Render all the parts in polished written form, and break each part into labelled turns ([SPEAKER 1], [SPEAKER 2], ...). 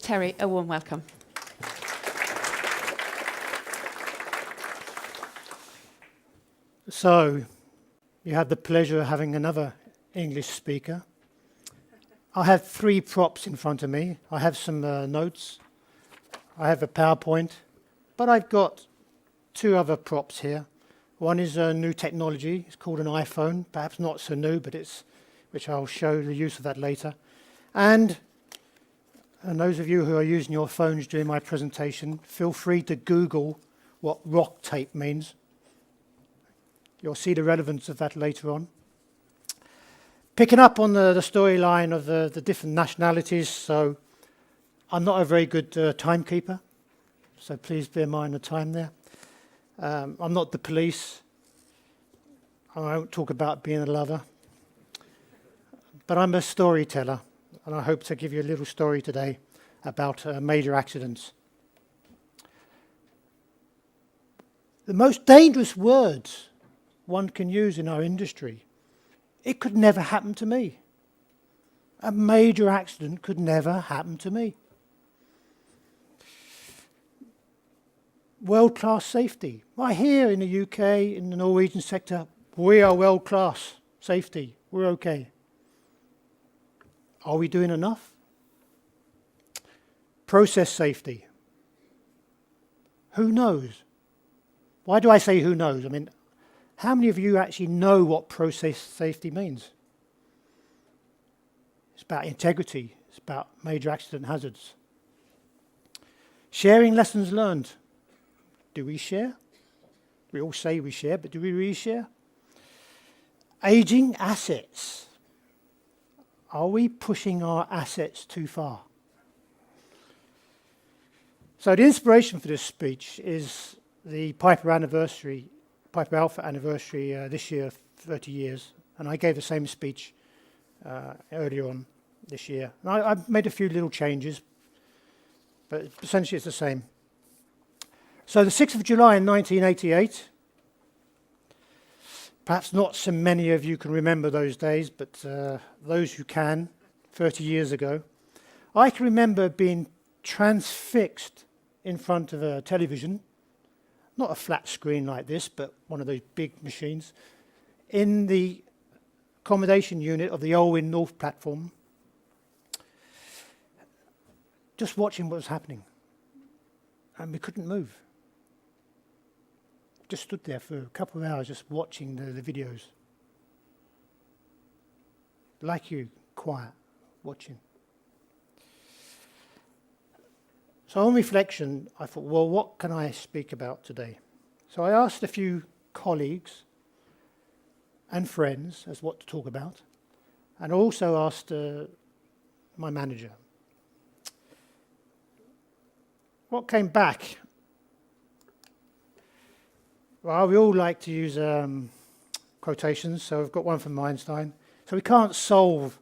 [SPEAKER 1] Terry, a warm welcome.
[SPEAKER 2] So, you have the pleasure of having another English speaker. I have 3 props in front of me. I have some notes. I have a PowerPoint. But I've got 2 other props here. One is a new technology. It's called an iPhone. Perhaps not so new, but which I'll show the use of that later. And those of you who are using your phones during my presentation, feel free to Google what rock tape means. You'll see the relevance of that later on. Picking up on the storyline of the different nationalities, so I'm not a very good timekeeper, so please bear in mind the time there. I'm not the police. I won't talk about being a lover. But I'm a storyteller, and I hope to give you a little story today about major accidents. The most dangerous words one can use in our industry. It could never happen to me. A major accident could never happen to me. World-class safety. Right here in the UK, in the Norwegian sector, we are world-class safety. We're okay. Are we doing enough? Process safety. Who knows? Why do I say who knows? I mean, how many of you actually know what process safety means? It's about integrity. It's about major accident hazards. Sharing lessons learned. Do we share? We all say we share, but do we really share? Aging assets. Are we pushing our assets too far? So the inspiration for this speech is the Piper Alpha anniversary this year, 30 years. And I gave the same speech earlier on this year. And I've made a few little changes, but essentially it's the same. So the 6th of July in 1988, perhaps not so many of you can remember those days, but those who can, 30 years ago, I can remember being transfixed in front of a television, not a flat screen like this, but one of those big machines, in the accommodation unit of the Olwyn North platform, just watching what was happening. And we couldn't move. Just stood there for a couple of hours just watching the videos. Like you, quiet, watching. So on reflection, I thought, well, what can I speak about today? So I asked a few colleagues and friends as what to talk about, and also asked my manager. What came back? Well, we all like to use quotations, so I've got one from Einstein. So we can't solve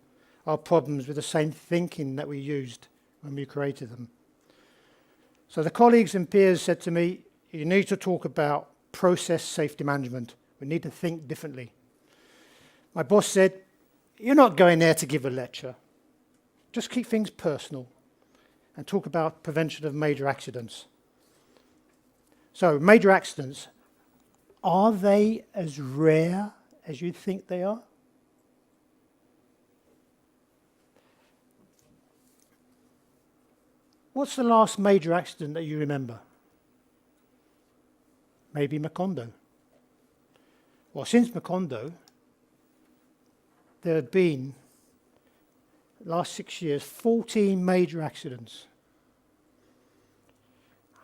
[SPEAKER 2] our problems with the same thinking that we used when we created them. So the colleagues and peers said to me, you need to talk about process safety management. We need to think differently. My boss said, you're not going there to give a lecture. Just keep things personal and talk about prevention of major accidents. So major accidents, are they as rare as you think they are? What's the last major accident that you remember? Maybe Macondo. Well, since Macondo, there have been, last 6 years, 14 major accidents,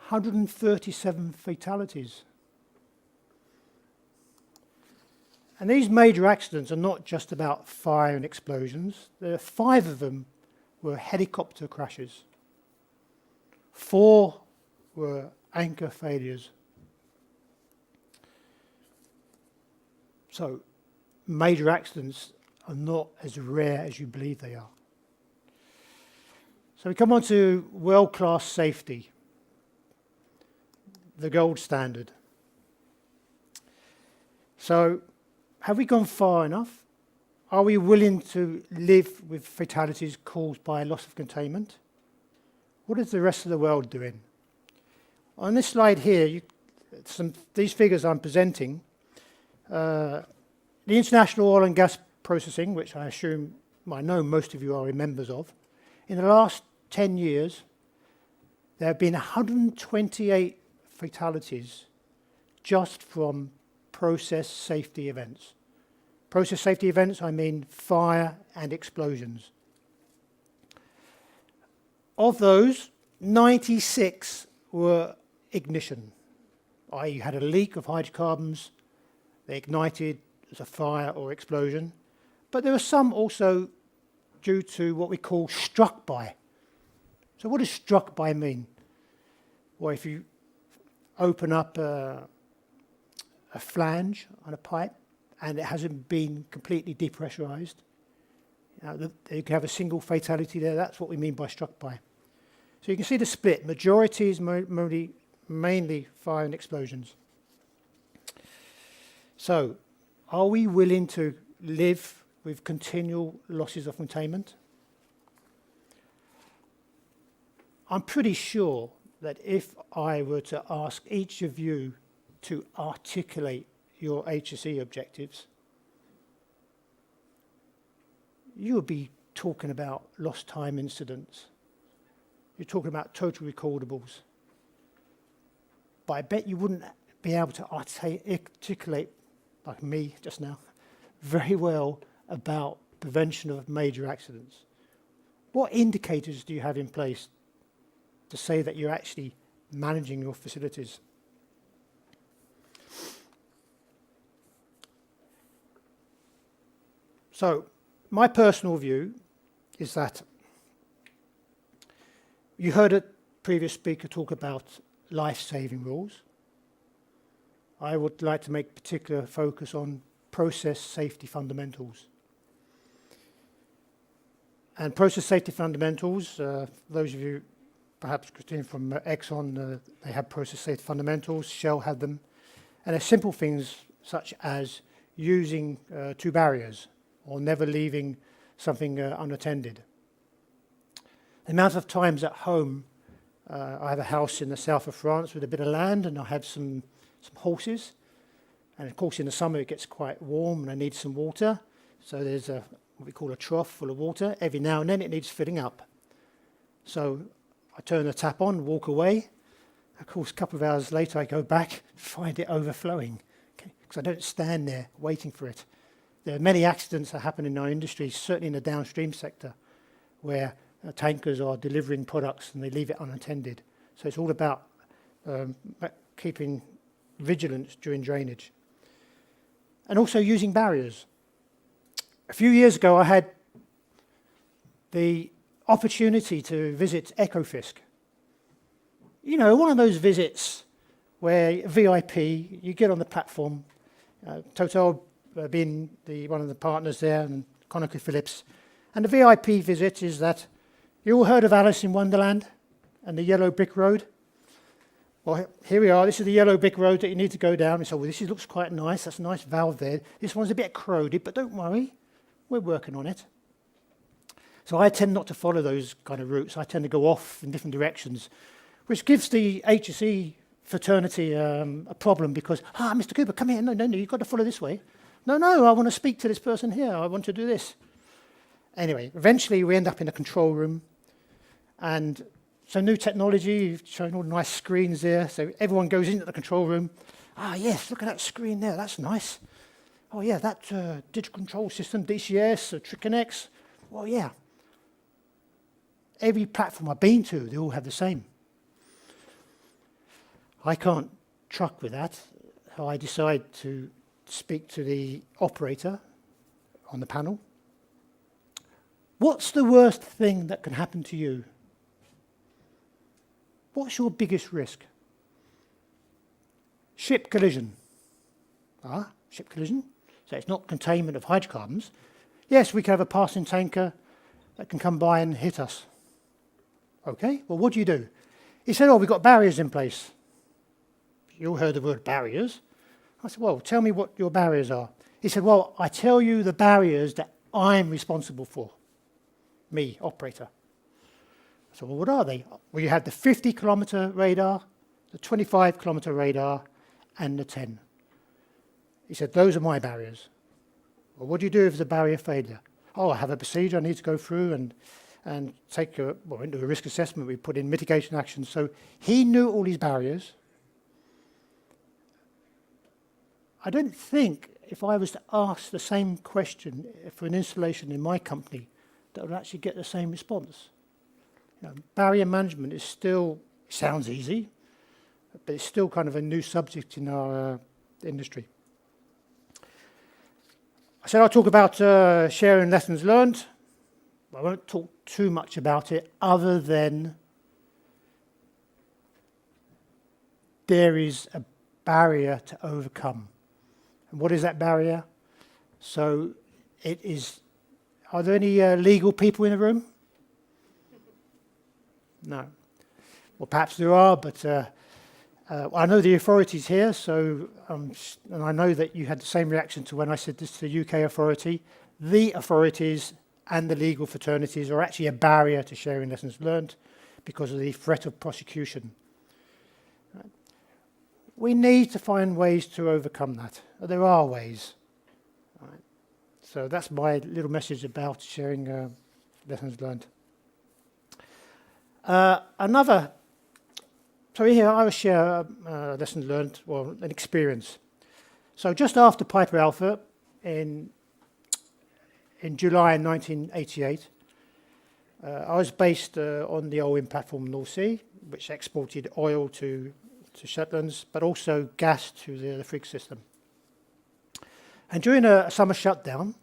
[SPEAKER 2] 137 fatalities. And these major accidents are not just about fire and explosions. There are 5 of them were helicopter crashes. 4 were anchor failures. So major accidents are not as rare as you believe they are. So we come on to world-class safety, the gold standard. So have we gone far enough? Are we willing to live with fatalities caused by loss of containment? what is the rest of the world doing? On this slide here, these figures I'm presenting, the international oil and gas processing, which I know most of you are members of, in the last 10 years, there have been 128 fatalities just from process safety events. Process safety events, I mean fire and explosions. Of those, 96 were ignition, i.e. you had a leak of hydrocarbons, they ignited as a fire or explosion. But there were some also due to what we call struck by. So what does struck by mean? Well, if you open up a flange on a pipe and it hasn't been completely depressurized, you can have a single fatality there. That's what we mean by struck by. So you can see the split. Majority is mainly fire and explosions. So are we willing to live with continual losses of containment? I'm pretty sure that if I were to ask each of you to articulate your HSE objectives, you would be talking about lost time incidents. You're talking about total recordables. But I bet you wouldn't be able to articulate, like me just now, very well about prevention of major accidents. What indicators do you have in place to say that you're actually managing your facilities? So, my personal view is that you heard a previous speaker talk about life-saving rules. I would like to make particular focus on process safety fundamentals. And process safety fundamentals, those of you perhaps from Exxon, they have process safety fundamentals, Shell had them. And they're simple things such as using two barriers or never leaving something unattended. The amount of times at home, I have a house in the south of France with a bit of land, and I have some horses. And of course in the summer it gets quite warm and I need some water. So there's what we call a trough full of water. Every now and then it needs filling up. So I turn the tap on, walk away. Of course, a couple of hours later I go back, find it overflowing, because I don't stand there waiting for it. There are many accidents that happen in our industry, certainly in the downstream sector, where tankers are delivering products and they leave it unattended. So it's all about keeping vigilance during drainage. And also using barriers. A few years ago I had the opportunity to visit Ecofisk. You know, one of those visits where VIP, you get on the platform, Total being one of the partners there, and ConocoPhillips. And the VIP visit is that, you all heard of Alice in Wonderland and the yellow brick road? Well, here we are. This is the yellow brick road that you need to go down. And so, well, this looks quite nice. That's a nice valve there. This one's a bit corroded, but don't worry. We're working on it. So I tend not to follow those kind of routes. I tend to go off in different directions, which gives the HSE fraternity a problem because, Mr. Cooper, come here. No, you've got to follow this way. No, I want to speak to this person here. I want to do this. Anyway, eventually we end up in a control room. And so new technology, you've shown all the nice screens there. So everyone goes into the control room. Yes, look at that screen there. That's nice. Oh, yeah, that digital control system, DCS, Triconex. Well, yeah. Every platform I've been to, they all have the same. I can't truck with that. So I decide to speak to the operator on the panel. What's the worst thing that can happen to you? What's your biggest risk? Ship collision. Ship collision. So it's not containment of hydrocarbons. Yes, we can have a passing tanker that can come by and hit us. Okay, well, what do? He said, we've got barriers in place. You all heard the word barriers. I said, well, tell me what your barriers are. He said, well, I tell you the barriers that I'm responsible for. Me, operator. I So what are they? Well, you had the 50-kilometre radar, the 25-kilometre radar, and the 10. He said, those are my barriers. Well, what do you do if there's a barrier failure? Oh, I have a procedure I need to go through and take into a risk assessment. We put in mitigation actions. So he knew all these barriers. I don't think if I was to ask the same question for an installation in my company, that would actually get the same response. Barrier management is still, sounds easy, but it's still kind of a new subject in our industry. I said I'll talk about sharing lessons learned. I won't talk too much about it other than there is a barrier to overcome. And what is that barrier? So it is, are there any legal people in the room? No. Well, perhaps there are, but I know the authorities here, so and I know that you had the same reaction to when I said this to the UK authority. The authorities and the legal fraternities are actually a barrier to sharing lessons learned because of the threat of prosecution. We need to find ways to overcome that. There are ways. Right. So that's my little message about sharing lessons learned. So here I will share a lesson learned, well, an experience. So just after Piper Alpha in July 1988, I was based on the oil platform North Sea, which exported oil to Shetlands, but also gas to the Frigg system. And during a summer shutdown,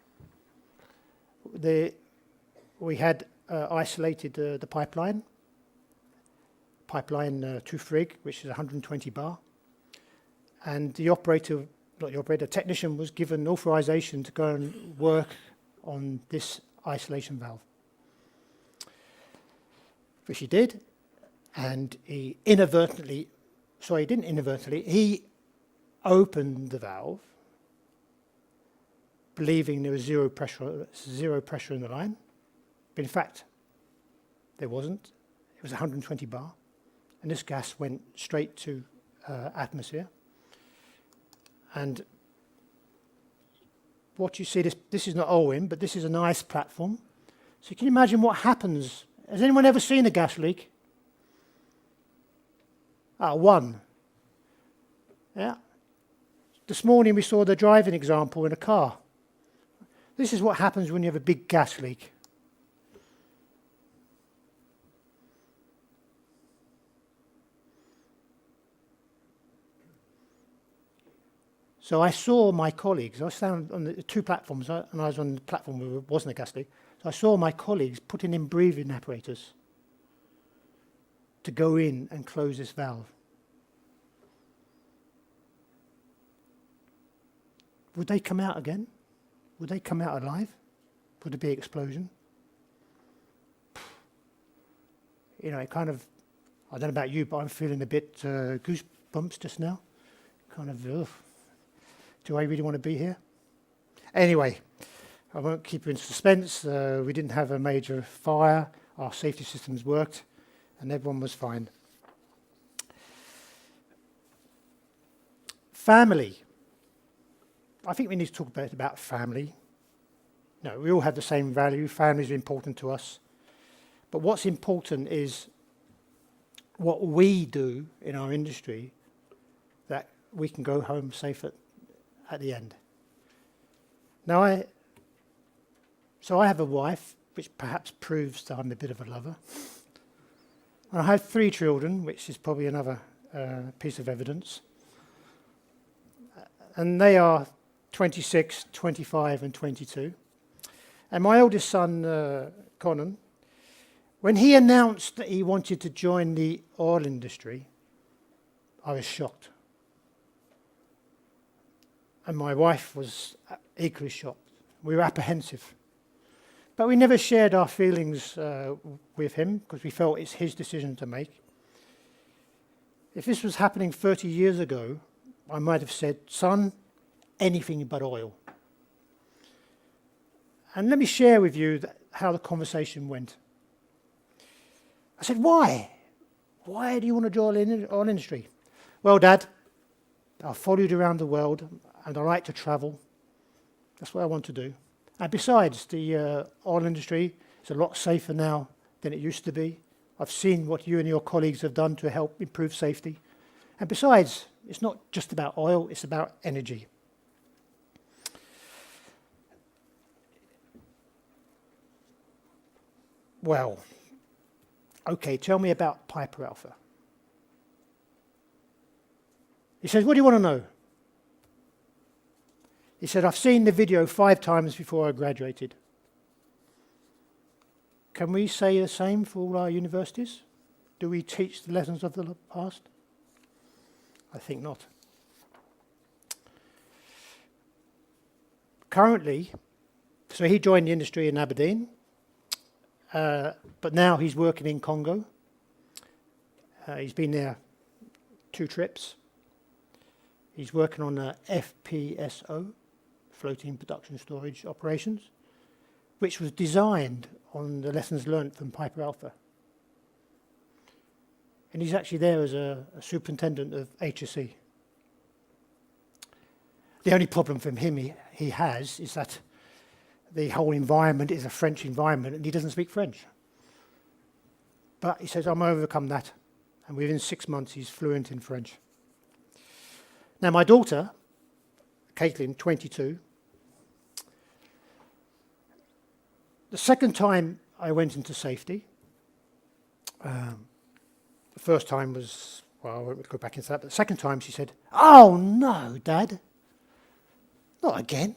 [SPEAKER 2] we had isolated the pipeline to Frigg, which is 120 bar. And the technician was given authorization to go and work on this isolation valve, which he did. And he he opened the valve, believing there was zero pressure in the line. But in fact, there wasn't. It was 120 bar. And this gas went straight to atmosphere. And what you see, this is not OWIN, but this is an ice platform. So can you imagine what happens? Has anyone ever seen a gas leak? One. Yeah. This morning we saw the driving example in a car. This is what happens when you have a big gas leak. So I saw my colleagues, I was down on the two platforms, and I was on the platform where there wasn't a gas leak. So I saw my colleagues putting in breathing apparatus to go in and close this valve. Would they come out again? Would they come out alive? Would there be an explosion? It kind of, I don't know about you, but I'm feeling a bit goosebumps just now. Kind of, ugh. Do I really want to be here? Anyway, I won't keep you in suspense. We didn't have a major fire. Our safety systems worked, and everyone was fine. Family. I think we need to talk about family. No, we all have the same value. Families are important to us. But what's important is what we do in our industry that we can go home safe at the end. Now, I have a wife, which perhaps proves that I'm a bit of a lover. I have 3 children, which is probably another piece of evidence. And they are 26, 25, and 22. And my oldest son, Conan, when he announced that he wanted to join the oil industry, I was shocked. And my wife was equally shocked. We were apprehensive. But we never shared our feelings with him because we felt it's his decision to make. If this was happening 30 years ago, I might have said, son, anything but oil. And let me share with you how the conversation went. I said, why? Why do you want to join oil industry? Well, Dad, I've followed you around the world and I like to travel. That's what I want to do. And besides, the oil industry is a lot safer now than it used to be. I've seen what you and your colleagues have done to help improve safety. And besides, it's not just about oil, it's about energy. Well, okay, tell me about Piper Alpha. He says, what do you want to know? He said, I've seen the video 5 times before I graduated. Can we say the same for all our universities? Do we teach the lessons of the past? I think not. Currently, so he joined the industry in Aberdeen, but now he's working in Congo. He's been there 2 trips. He's working on a FPSO, floating production storage operations, which was designed on the lessons learnt from Piper Alpha. And he's actually there as a superintendent of HSE. The only problem from him he has is that the whole environment is a French environment and he doesn't speak French. But he says, I'm overcome that. And within 6 months, he's fluent in French. Now, my daughter, Caitlin, 22, the second time I went into safety, the first time was, well, I won't go back into that, but the second time she said, oh no, Dad, not again.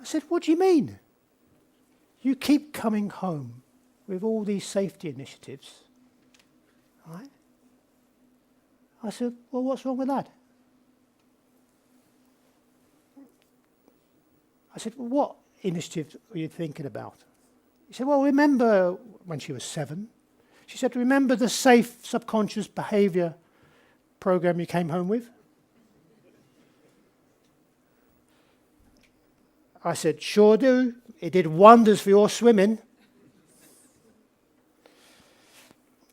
[SPEAKER 2] I said, what do you mean? You keep coming home with all these safety initiatives, right? I said, well, what's wrong with that? I said, well, what initiative are you thinking about? He said, well, remember when she was 7? She said, remember the safe subconscious behaviour program you came home with? I said, sure do. It did wonders for your swimming.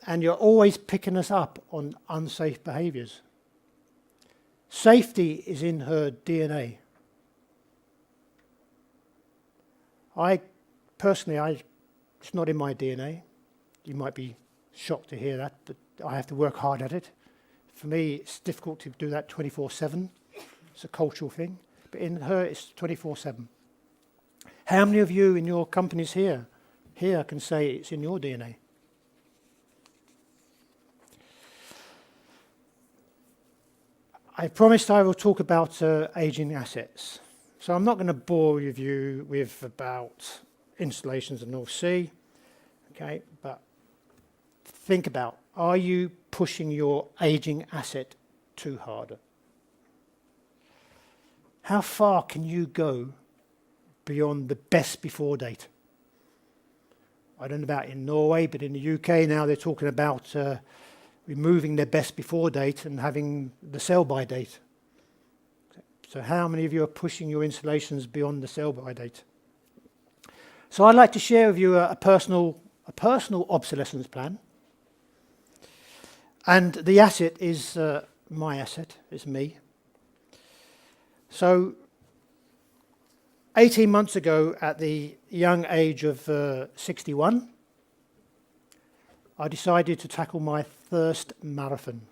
[SPEAKER 2] And you're always picking us up on unsafe behaviours. Safety is in her DNA. It's not in my DNA. You might be shocked to hear that, but I have to work hard at it. For me, it's difficult to do that 24/7. It's a cultural thing. But in her, it's 24/7. How many of you in your companies here can say it's in your DNA? I promised I will talk about aging assets. So I'm not going to bore you with about installations in the North Sea, okay? But think about, are you pushing your aging asset too hard? How far can you go beyond the best before date? I don't know about in Norway, but in the UK now they're talking about removing their best before date and having the sell-by date. So how many of you are pushing your installations beyond the sell-by date? So I'd like to share with you a personal obsolescence plan. And the asset is my asset, it's me. So 18 months ago, at the young age of 61, I decided to tackle my first marathon.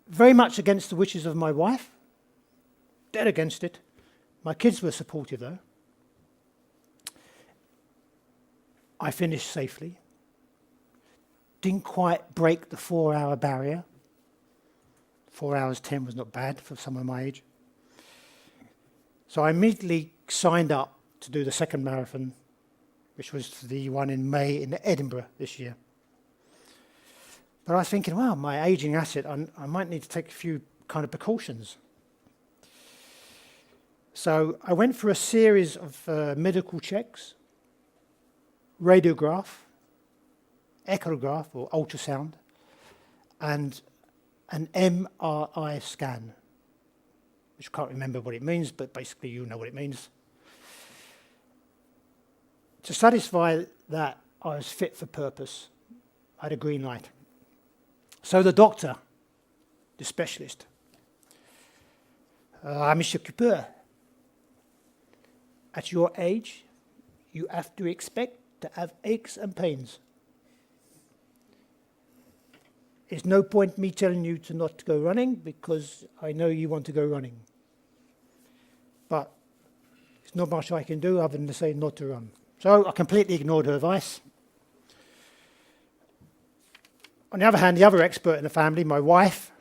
[SPEAKER 2] Very much against the wishes of my wife, dead against it. My kids were supportive though. I finished safely. Didn't quite break the 4-hour barrier. 4 hours 10 was not bad for someone my age. So I immediately signed up to do the second marathon, which was the one in May in Edinburgh this year. But I was thinking, well, my aging asset, I might need to take a few kind of precautions. So I went for a series of medical checks, radiograph, echograph or ultrasound, and an MRI scan, which I can't remember what it means, but basically you know what it means. To satisfy that I was fit for purpose, I had a green light. So the doctor, the specialist, Monsieur Cooper, at your age, you have to expect to have aches and pains. There's no point me telling you to not go running because I know you want to go running. But there's not much I can do other than to say not to run. So I completely ignored her advice. On the other hand, the other expert in the family, my wife,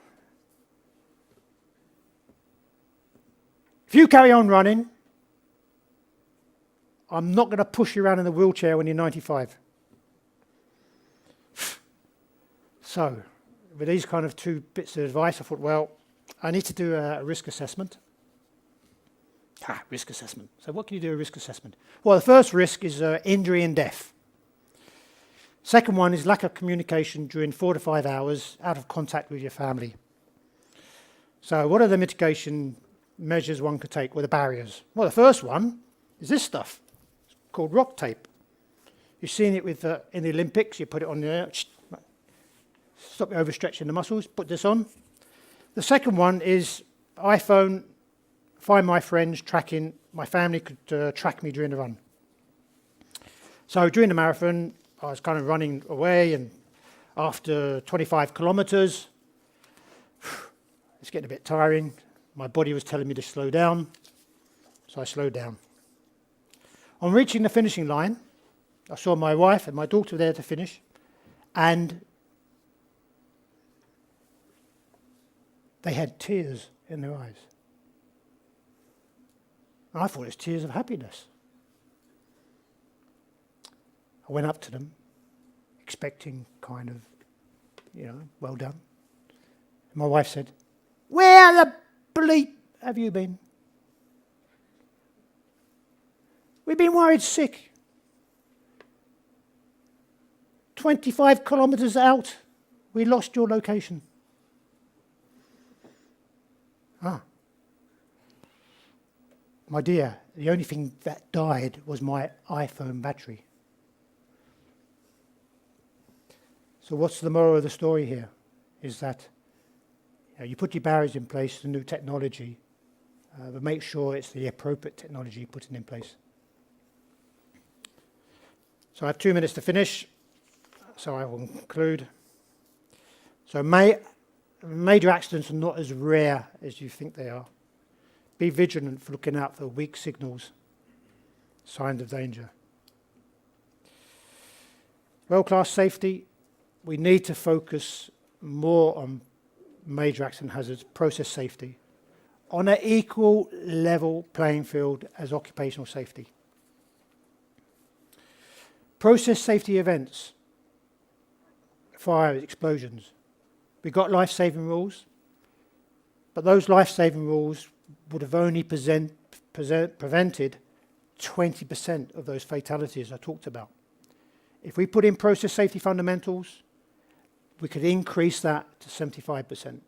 [SPEAKER 2] if you carry on running, I'm not going to push you around in a wheelchair when you're 95. So, with these kind of two bits of advice, I thought, well, I need to do a risk assessment. Risk assessment. So what can you do a risk assessment? Well, the first risk is injury and death. Second one is lack of communication during 4 to 5 hours out of contact with your family. So what are the mitigation measures one could take? Well, the barriers. Well, the first one is this stuff. It's called rock tape. You've seen it with in the Olympics. You put it on there, stop you overstretching the muscles, put this on. The second one is iPhone, find my friends, tracking. My family could track me during the run. So during the marathon, I was kind of running away, and after 25 kilometers, it's getting a bit tiring. My body was telling me to slow down, so I slowed down. On reaching the finishing line, I saw my wife and my daughter there to finish, and they had tears in their eyes. I thought it was tears of happiness. I went up to them, expecting kind of, well done. And my wife said, "Where the bleep have you been? We've been worried sick. 25 kilometers out, we lost your location." My dear, the only thing that died was my iPhone battery. So what's the moral of the story here? Is that you put your barriers in place, the new technology, but make sure it's the appropriate technology you're putting in place. So I have 2 minutes to finish, so I will conclude. So major accidents are not as rare as you think they are. Be vigilant for looking out for weak signals, signs of danger. World-class safety, we need to focus more on major accident hazards, process safety, on an equal level playing field as occupational safety. Process safety events, fires, explosions. We've got life-saving rules, but those life-saving rules would have only prevented 20% of those fatalities I talked about. If we put in process safety fundamentals, we could increase that to 75%.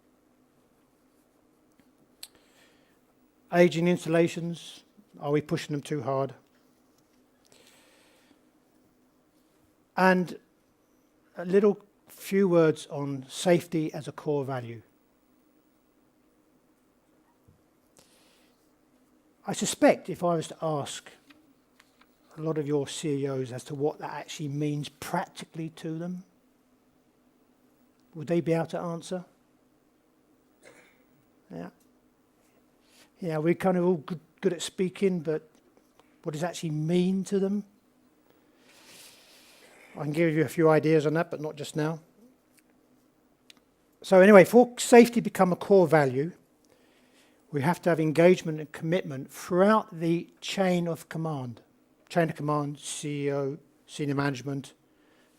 [SPEAKER 2] Aging installations, are we pushing them too hard? And a little few words on safety as a core value. I suspect if I was to ask a lot of your CEOs as to what that actually means practically to them, would they be able to answer? Yeah, we're kind of all good at speaking, but what does it actually mean to them? I can give you a few ideas on that, but not just now. So anyway, for safety to become a core value, we have to have engagement and commitment throughout the chain of command. Chain of command, CEO, senior management,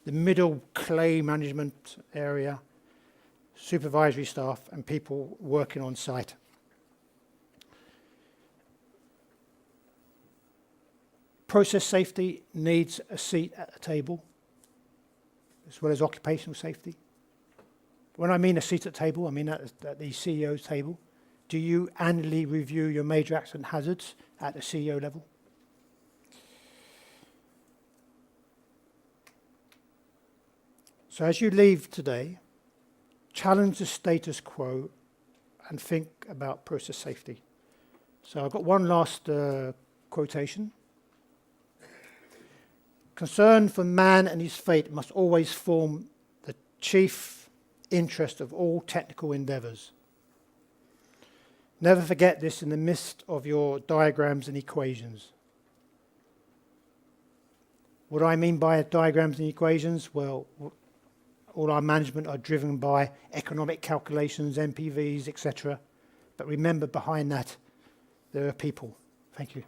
[SPEAKER 2] the middle clay management area, supervisory staff, and people working on site. Process safety needs a seat at the table, as well as occupational safety. When I mean a seat at the table, I mean at the CEO's table. Do you annually review your major accident hazards at the CEO level? So as you leave today, challenge the status quo and think about process safety. So I've got one last quotation. Concern for man and his fate must always form the chief interest of all technical endeavours. Never forget this in the midst of your diagrams and equations. What do I mean by diagrams and equations? Well, all our management are driven by economic calculations, NPVs, etc. But remember, behind that, there are people. Thank you.